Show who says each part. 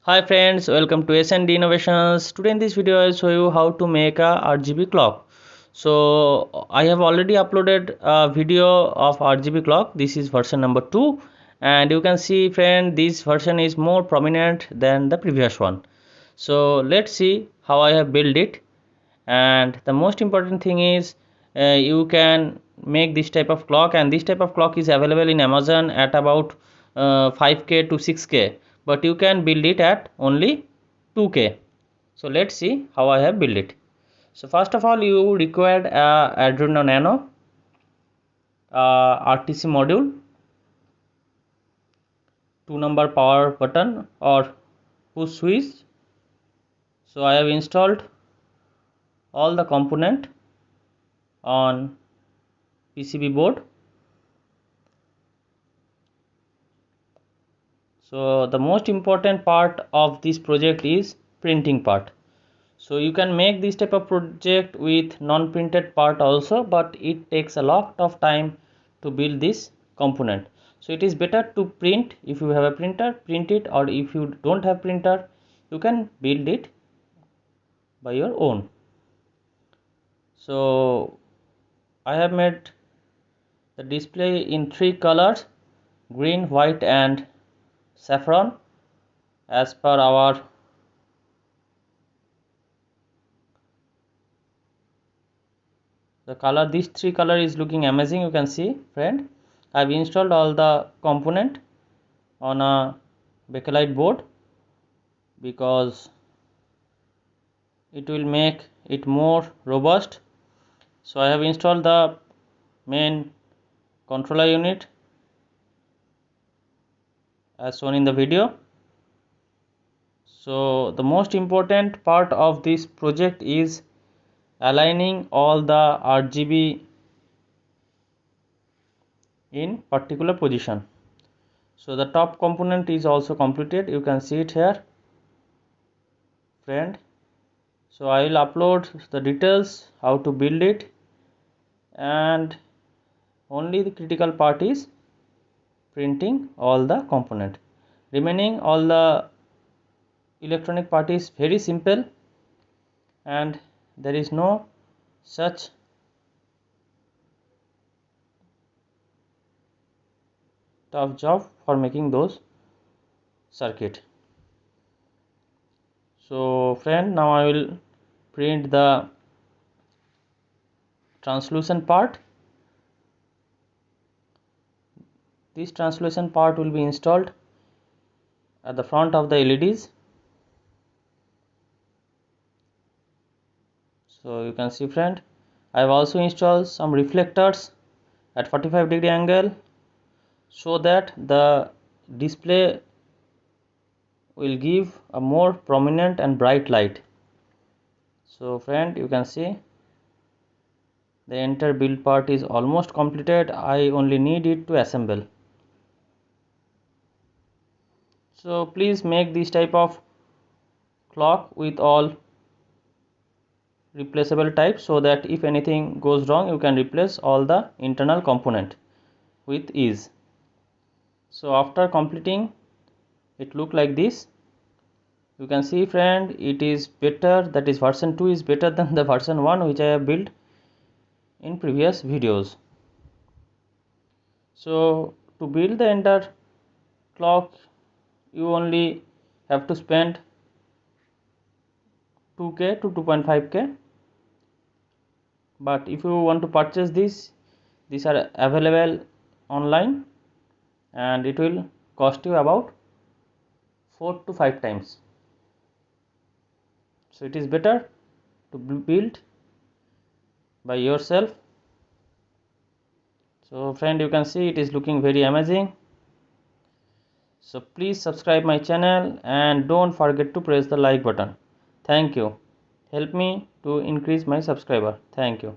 Speaker 1: Hi friends, welcome to S&D Innovations. Today in this video I will show you how to make a RGB clock. So I have already uploaded a video of RGB clock. This is version number 2 and you can see friend this version is more prominent than the previous one. So let's see how I have built it, and the most important thing is you can make this type of clock, and this type of clock is available in Amazon at about 5k to 6k, but you can build it at only 2k. So let's see how I have built it. So first of all you require a Arduino Nano RTC module, 2-number power button or push switch. So I have installed all the component on PCB board. So the most important part of this project is printing part. So you can make this type of project with non-printed part also, but it takes a lot of time to build this component. So it is better to print. If you have a printer, print it, or if you don't have printer, you can build it by your own. So I have made the display in 3 colors: green, white and saffron, as per our the color. These 3 color is looking amazing. You can see friend, I've installed all the component on a bakelite board because it will make it more robust. So I have installed the main controller unit as shown in the video. So the most important part of this project is aligning all the RGB in particular position. So the top component is also completed. You can see it here friend. So I will upload the details how to build it, and only the critical part is printing all the component. Remaining all the electronic part is very simple, and there is no such tough job for making those circuit. So friend, now I will print the translucent part. This translucent part will be installed at the front of the LEDs. So you can see friend, I have also installed some reflectors at 45-degree angle so that the display will give a more prominent and bright light. So friend, you can see the entire build part is almost completed. I only need it to assemble. So please make this type of clock with all replaceable types, so that if anything goes wrong you can replace all the internal component with ease. So after completing, it look like this. You can see friend, it is better, that is version 2 is better than the version 1 which I have built in previous videos. So to build the entire clock you only have to spend 2k to 2.5k, but if you want to purchase this, these are available online and it will cost you about 4 to 5 times. So it is better to build by yourself. So friend, you can see it is looking very amazing. So please subscribe my channel and don't forget to press the like button. Thank you. Help me to increase my subscriber. Thank you.